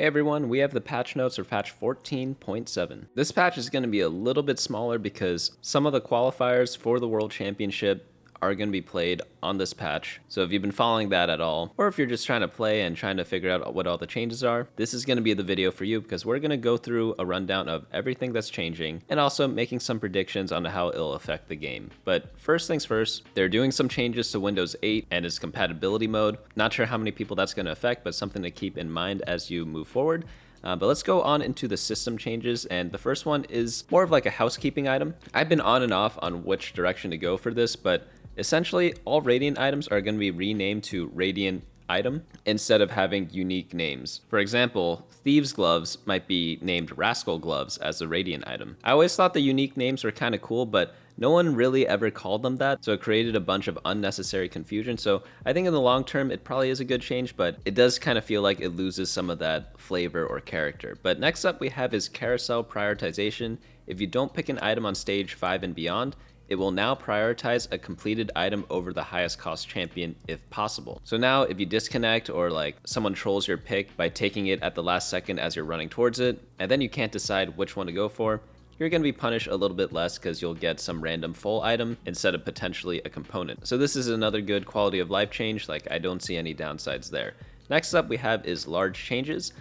Hey everyone, we have the patch notes for patch 14.7. This patch is going to be a little bit smaller because some of the qualifiers for the World Championship are going to be played on this patch. So if you've been following that at all, or if you're just trying to play and trying to figure out what all the changes are, this is going to be the video for you because we're going to go through a rundown of everything that's changing and also making some predictions on how it'll affect the game. But first things first, they're doing some changes to Windows 8 and its compatibility mode. Not sure how many people that's going to affect, but something to keep in mind as you move forward. But let's go on into the system changes, and the first one is more of like a housekeeping item. I've been on and off on which direction to go for this, but essentially all Radiant items are going to be renamed to Radiant item instead of having unique names. For example, Thieves Gloves might be named Rascal Gloves as a Radiant item. I always thought the unique names were kind of cool, but no one really ever called them that, so it created a bunch of unnecessary confusion. So I think in the long term, it probably is a good change, but it does kind of feel like it loses some of that flavor or character. But next up we have is carousel prioritization. If you don't pick an item on stage 5 and beyond, it will now prioritize a completed item over the highest cost champion if possible. So now if you disconnect or like someone trolls your pick by taking it at the last second as you're running towards it, and then you can't decide which one to go for, you're going to be punished a little bit less because you'll get some random full item instead of potentially a component. So this is another good quality of life change. Like, I don't see any downsides there. Next up we have is large changes.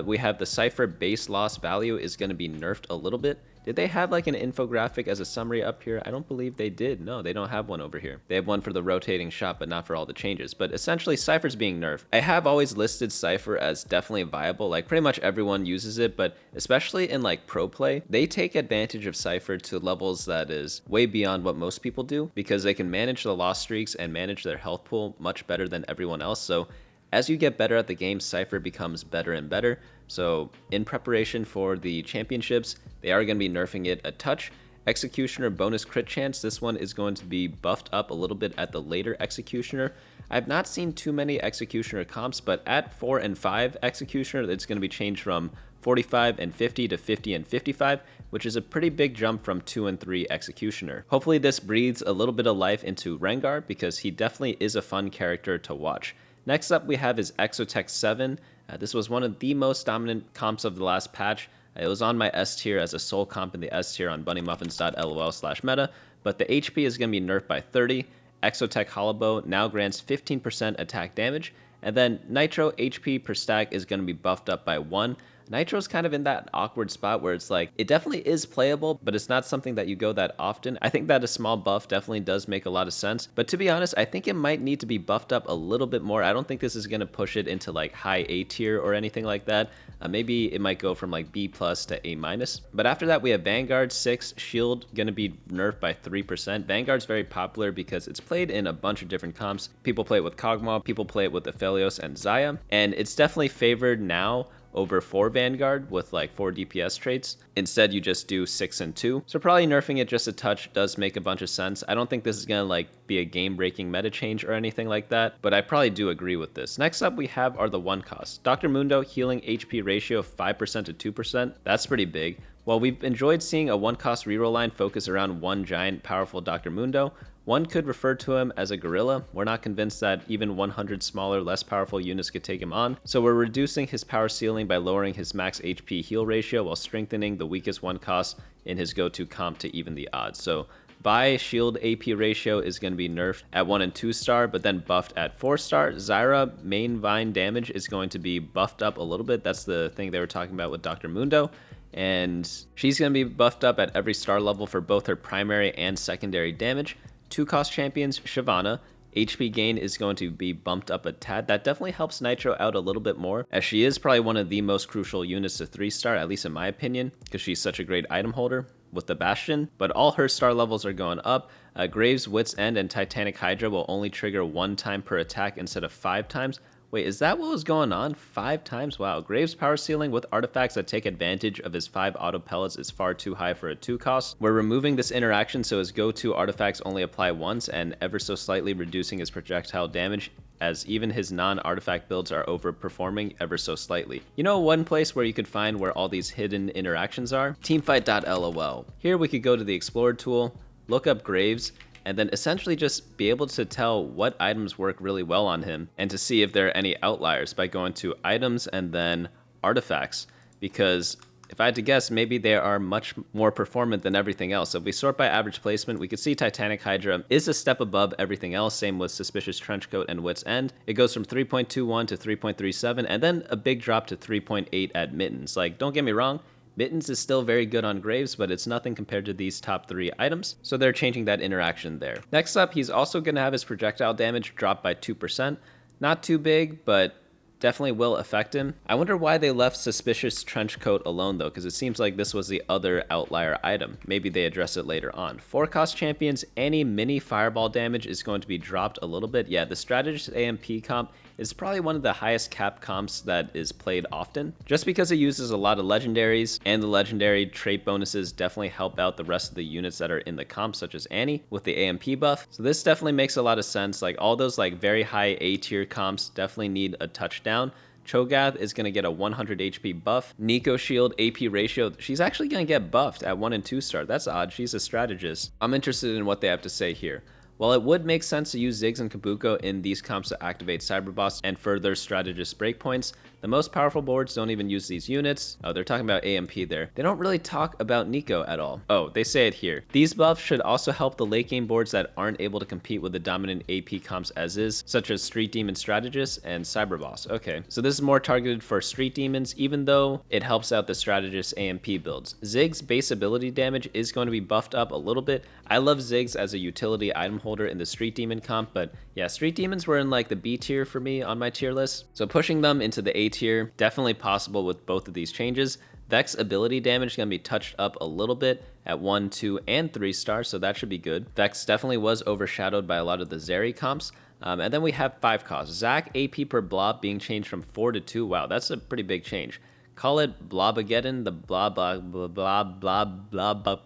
We have the Cypher base loss value is going to be nerfed a little bit. Did they have like an infographic as a summary up here? I don't believe they did. No, they don't have one over here. They have one for the rotating shot, but not for all the changes. But essentially, Cypher's being nerfed. I have always listed Cypher as definitely viable. Like, pretty much everyone uses it, but especially in like pro play, they take advantage of Cypher to levels that is way beyond what most people do because they can manage the loss streaks and manage their health pool much better than everyone else. So as you get better at the game, Cypher becomes better and better. So in preparation for the championships, they are going to be nerfing it a touch. Executioner bonus crit chance, this one is going to be buffed up a little bit at the later Executioner. I've not seen too many Executioner comps, but at 4 and 5 Executioner, it's going to be changed from 45 and 50 to 50 and 55, which is a pretty big jump from 2 and 3 Executioner. Hopefully this breathes a little bit of life into Rengar because he definitely is a fun character to watch. Next up we have is Exotech 7. This was one of the most dominant comps of the last patch. It was on my S tier as a sole comp in the S tier on bunnymuffins.lol/meta, but the HP is going to be nerfed by 30. Exotech Hollow now grants 15% attack damage, and then Nitro HP per stack is going to be buffed up by 1. Nitro's kind of in that awkward spot where it's like, it definitely is playable, but it's not something that you go that often. I think that a small buff definitely does make a lot of sense, but to be honest, I think it might need to be buffed up a little bit more. I don't think this is going to push it into like high A tier or anything like that. Maybe it might go from like B plus to A minus. But after that, we have Vanguard 6, Shield going to be nerfed by 3%. Vanguard's very popular because it's played in a bunch of different comps. People play it with Kog'Maw, people play it with Aphelios and Xayah, and it's definitely favored now over 4 Vanguard with like 4 DPS traits. Instead, you just do 6 and 2. So probably nerfing it just a touch does make a bunch of sense. I don't think this is gonna like be a game-breaking meta change or anything like that, but I probably do agree with this. Next up we have are the 1 costs. Dr. Mundo healing HP ratio of 5% to 2%. That's pretty big. While we've enjoyed seeing a 1 cost reroll line focus around one giant powerful Dr. Mundo, one could refer to him as a gorilla. We're not convinced that even 100 smaller, less powerful units could take him on, so we're reducing his power ceiling by lowering his max HP heal ratio while strengthening the weakest 1 cost in his go-to comp to even the odds. So Vi shield AP ratio is going to be nerfed at 1 and 2 star, but then buffed at 4 star. Zyra main Vine damage is going to be buffed up a little bit. That's the thing they were talking about with Dr. Mundo. And she's going to be buffed up at every star level for both her primary and secondary damage. 2 cost champions, Shyvana, HP gain is going to be bumped up a tad. That definitely helps Nitro out a little bit more, as she is probably one of the most crucial units to 3 star, at least in my opinion, because she's such a great item holder with the Bastion, but all her star levels are going up. Graves, Wit's End, and Titanic Hydra will only trigger 1 time per attack instead of 5 times. Wait, is that what was going on? 5 times? Wow. Graves' power ceiling with artifacts that take advantage of his 5 auto pellets is far too high for a 2 cost. We're removing this interaction so his go-to artifacts only apply once and ever so slightly reducing his projectile damage, as even his non-artifact builds are overperforming ever so slightly. You know one place where you could find where all these hidden interactions are? Teamfight.lol. Here we could go to the Explorer tool, look up Graves, and then essentially just be able to tell what items work really well on him and to see if there are any outliers by going to items and then artifacts, because if I had to guess, maybe they are much more performant than everything else. So if we sort by average placement, we could see Titanic Hydra is a step above everything else. Same with Suspicious Trenchcoat and Wit's End. It goes from 3.21 to 3.37, and then a big drop to 3.8 at Mittens. Like, don't get me wrong, Mittens is still very good on Graves, but it's nothing compared to these top 3 items, so they're changing that interaction there. Next up, he's also going to have his projectile damage drop by 2%. Not too big, but definitely will affect him. I wonder why they left Suspicious Trenchcoat alone though, because it seems like this was the other outlier item. Maybe they address it later on. 4-cost champions, any mini fireball damage is going to be dropped a little bit. Yeah, the Strategist AMP comp is probably one of the highest cap comps that is played often, just because it uses a lot of legendaries, and the legendary trait bonuses definitely help out the rest of the units that are in the comp, such as Annie with the AMP buff. So this definitely makes a lot of sense. Like, all those like very high A tier comps definitely need a touchdown. Cho'Gath is going to get a 100 HP buff. Nico Shield AP ratio, she's actually going to get buffed at 1 and 2 star. That's odd. She's a strategist. I'm interested in what they have to say here. While it would make sense to use Ziggs and Kabuko in these comps to activate Cyberboss and further strategist breakpoints, the most powerful boards don't even use these units. Oh, they're talking about AMP there. They don't really talk about Nico at all. Oh, they say it here. These buffs should also help the late game boards that aren't able to compete with the dominant AP comps as is, such as Street Demon Strategist and Cyberboss. Okay, so this is more targeted for Street Demons, even though it helps out the Strategist AMP builds. Ziggs' base ability damage is going to be buffed up a little bit. I love Ziggs as a utility item holder in the Street Demon comp, but yeah, Street Demons were in like the B tier for me on my tier list. So pushing them into the A tier, definitely possible with both of these changes. Vex ability damage is going to be touched up a little bit at 1, 2, and 3 stars, so that should be good. Vex definitely was overshadowed by a lot of the Zeri comps. And then we have 5 costs. Zac AP per blob being changed from 4 to 2. Wow, that's a pretty big change. Call it Blobageddon, the blob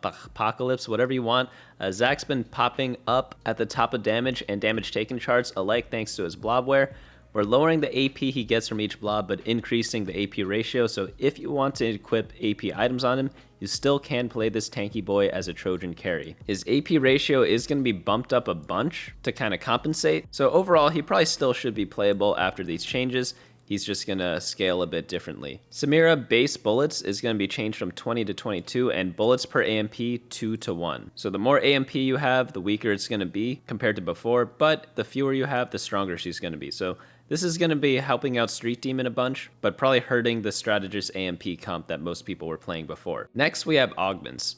apocalypse, whatever you want. Zac's been popping up at the top of damage and damage taken charts alike thanks to his blobware. We're lowering the AP he gets from each blob, but increasing the AP ratio, so if you want to equip AP items on him, you still can play this tanky boy as a Trojan carry. His AP ratio is going to be bumped up a bunch to kind of compensate, so overall he probably still should be playable after these changes. He's just going to scale a bit differently. Samira base bullets is going to be changed from 20 to 22, and bullets per AMP 2 to 1. So the more AMP you have, the weaker it's going to be compared to before, but the fewer you have, the stronger she's going to be. So this is going to be helping out Street Demon a bunch, but probably hurting the Strategist AMP comp that most people were playing before. Next, we have augments.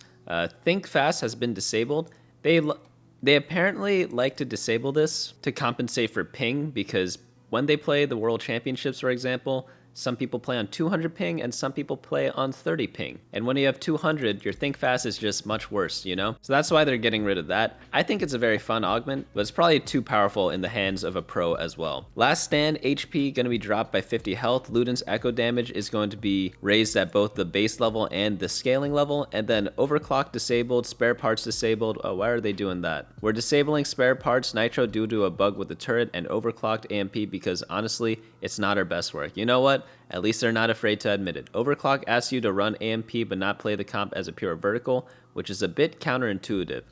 Think Fast has been disabled. They apparently like to disable this to compensate for ping, because when they play the World Championships, for example, some people play on 200 ping and some people play on 30 ping. And when you have 200, your think fast is just much worse, you know? So that's why they're getting rid of that. I think it's a very fun augment, but it's probably too powerful in the hands of a pro as well. Last Stand HP going to be dropped by 50 health. Luden's echo damage is going to be raised at both the base level and the scaling level. And then overclock disabled, spare parts disabled. Oh, why are they doing that? We're disabling spare parts Nitro due to a bug with the turret and overclocked AMP because honestly, it's not our best work. You know what? At least they're not afraid to admit it. Overclock asks you to run AMP but not play the comp as a pure vertical, which is a bit counterintuitive.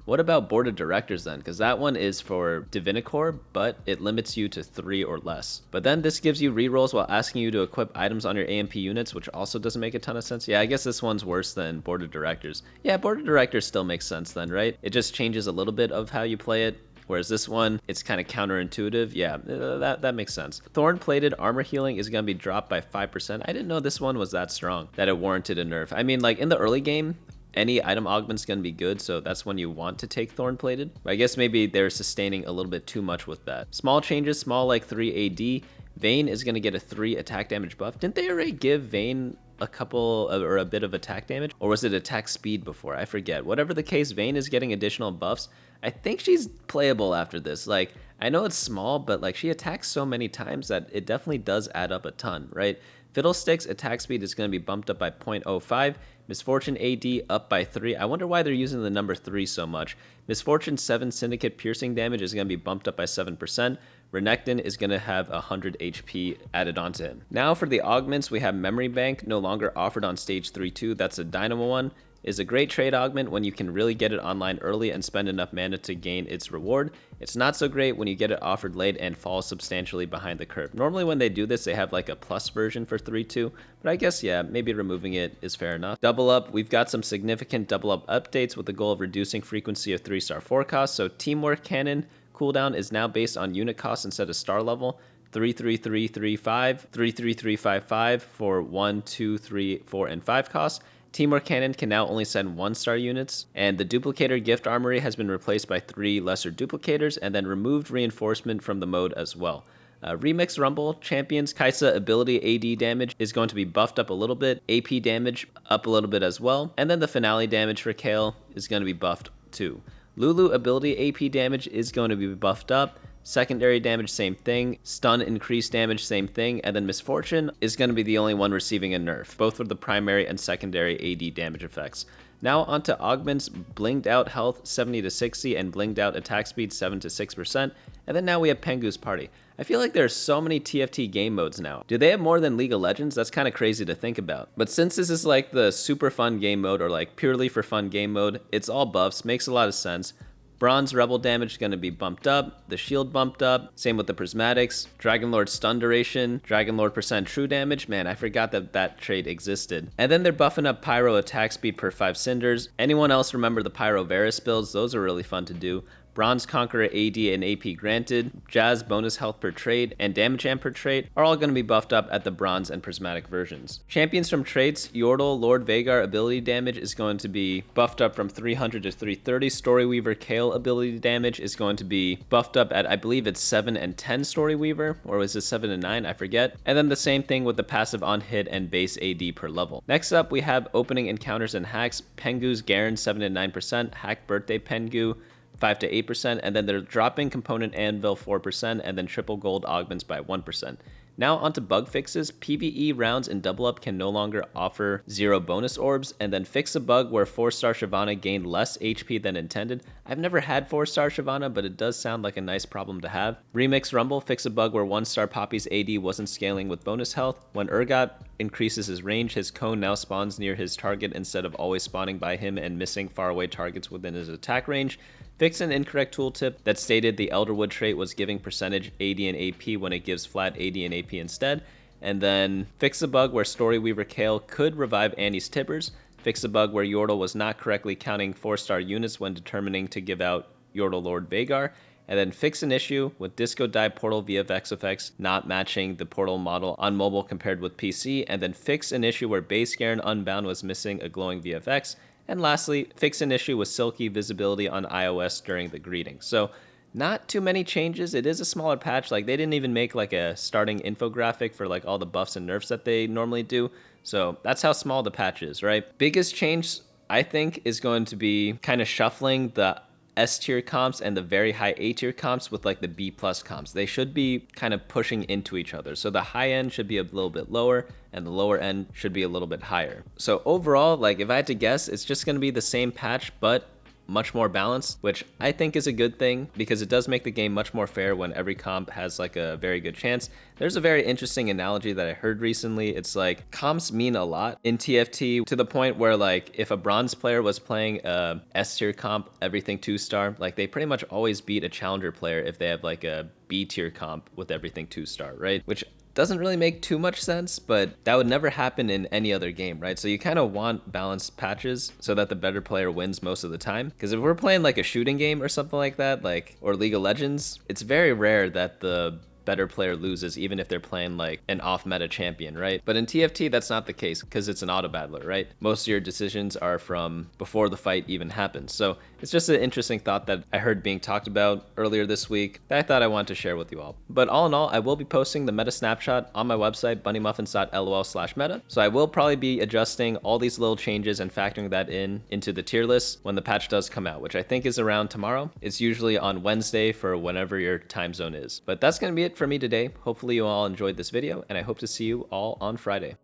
What about Board of Directors then? Because that one is for Divinicore, but it limits you to 3 or less. But then this gives you rerolls while asking you to equip items on your AMP units, which also doesn't make a ton of sense. Yeah, I guess this one's worse than Board of Directors. Yeah, Board of Directors still makes sense then, right? It just changes a little bit of how you play it. Whereas this one, it's kind of counterintuitive. Yeah, that makes sense. Thorn-plated armor healing is going to be dropped by 5%. I didn't know this one was that strong, that it warranted a nerf. I mean, like in the early game, any item augment's going to be good, so that's when you want to take Thorn-plated. I guess maybe they're sustaining a little bit too much with that. Small changes, small like 3 AD. Vayne is going to get a 3 attack damage buff. Didn't they already give Vayne a couple or a bit of attack damage, or was it attack speed before? I forget. Whatever the case, Vayne is getting additional buffs. I think she's playable after this. Like, I know it's small, but like she attacks so many times that it definitely does add up a ton, right? Fiddlestick's attack speed is going to be bumped up by 0.05. Misfortune AD up by 3. I wonder why they're using the number 3 so much. Misfortune 7 Syndicate piercing damage is going to be bumped up by 7%. Renekton is going to have 100 HP added onto him. Now for the augments, we have Memory Bank, no longer offered on stage 3-2. That's a Dynamo one. is a great trade augment when you can really get it online early and spend enough mana to gain its reward. It's not so great when you get it offered late and falls substantially behind the curve. Normally when they do this, they have like a plus version for 3-2, but I guess, yeah, maybe removing it is fair enough. Double up, we've got some significant double up updates with the goal of reducing frequency of 3-star 4 costs. So Teamwork Cannon cooldown is now based on unit cost instead of star level. 33335, 33355 for 1, 2, 3, 4, and 5 costs. Teamwork Cannon can now only send 1-star units, and the Duplicator Gift Armory has been replaced by 3 lesser duplicators, and then removed reinforcement from the mode as well. Remix Rumble Champions Kaisa ability AD damage is going to be buffed up a little bit, AP damage up a little bit as well, and then the finale damage for Kale is going to be buffed too. Lulu ability AP damage is going to be buffed up. Secondary damage, same thing. Stun increased damage, same thing. And then Misfortune is going to be the only one receiving a nerf, both for the primary and secondary AD damage effects. Now onto augments, blinged out health 70 to 60 and blinged out attack speed 7 to 6%. And then now we have Pengu's Party. I feel like there are so many TFT game modes now. Do they have more than League of Legends? That's kind of crazy to think about. But since this is like the super fun game mode or like purely for fun game mode, it's all buffs, makes a lot of sense. Bronze Rebel damage is going to be bumped up, the shield bumped up, same with the prismatics, Dragon Lord stun duration, Dragon Lord percent true damage, man, I forgot that that trait existed. And then they're buffing up Pyro attack speed per 5 cinders. Anyone else remember the Pyro Varus builds? Those are really fun to do. Bronze Conqueror AD and AP granted, Jazz bonus health per trait, and damage amp per trait are all going to be buffed up at the bronze and prismatic versions. Champions from traits, Yordle Lord Vagar ability damage is going to be buffed up from 300 to 330. Storyweaver Kale ability damage is going to be buffed up at, I believe it's 7 and 10 Storyweaver, or was it 7 and 9? I forget. And then the same thing with the passive on hit and base AD per level. Next up, we have opening encounters and hacks. Pengu's Garen 7 to 9%, Hack Birthday Pengu 5 to 8%, and then they're dropping component anvil 4%, and then triple gold augments by 1%. Now onto bug fixes. PvE rounds in double up can no longer offer 0 bonus orbs, and then fix a bug where 4-star Shyvana gained less HP than intended. I've never had 4-star Shyvana, but it does sound like a nice problem to have. Remix Rumble, fix a bug where 1-star Poppy's AD wasn't scaling with bonus health. When Urgot increases his range, his cone now spawns near his target instead of always spawning by him and missing faraway targets within his attack range. Fix an incorrect tooltip that stated the Elderwood trait was giving percentage AD and AP when it gives flat AD and AP instead. And then fix a bug where Storyweaver Kale could revive Annie's Tibbers. Fix a bug where Yordle was not correctly counting 4-star units when determining to give out Yordle Lord Vagar. And then fix an issue with Disco Die Portal VFX effects not matching the Portal model on mobile compared with PC. And then fix an issue where Base Garen Unbound was missing a glowing VFX. And lastly, fix an issue with silky visibility on iOS during the greeting. So not too many changes. It is a smaller patch. Like they didn't even make like a starting infographic for like all the buffs and nerfs that they normally do. So that's how small the patch is, right? Biggest change I think is going to be kind of shuffling the S tier comps and the very high A tier comps with like the B plus comps. They should be kind of pushing into each other. So the high end should be a little bit lower and the lower end should be a little bit higher. So overall, like if I had to guess, it's just going to be the same patch, but much more balanced, which I think is a good thing because it does make the game much more fair when every comp has like a very good chance. There's a very interesting analogy that I heard recently. It's like comps mean a lot in TFT to the point where like if a bronze player was playing a S tier comp, everything 2-star, like they pretty much always beat a challenger player if they have like a B tier comp with everything 2-star, right? Which doesn't really make too much sense, but that would never happen in any other game, right? So you kind of want balanced patches so that the better player wins most of the time. Because if we're playing like a shooting game or something like that, like, or League of Legends, it's very rare that the better player loses even if they're playing like an off-meta champion, right? But in TFT, that's not the case because it's an auto-battler, right? Most of your decisions are from before the fight even happens. So it's just an interesting thought that I heard being talked about earlier this week that I thought I wanted to share with you all. But all in all, I will be posting the meta snapshot on my website, bunnymuffins.lol/meta. So I will probably be adjusting all these little changes and factoring that into the tier list when the patch does come out, which I think is around tomorrow. It's usually on Wednesday for whenever your time zone is. But that's going to be it for me today. Hopefully you all enjoyed this video, and I hope to see you all on Friday.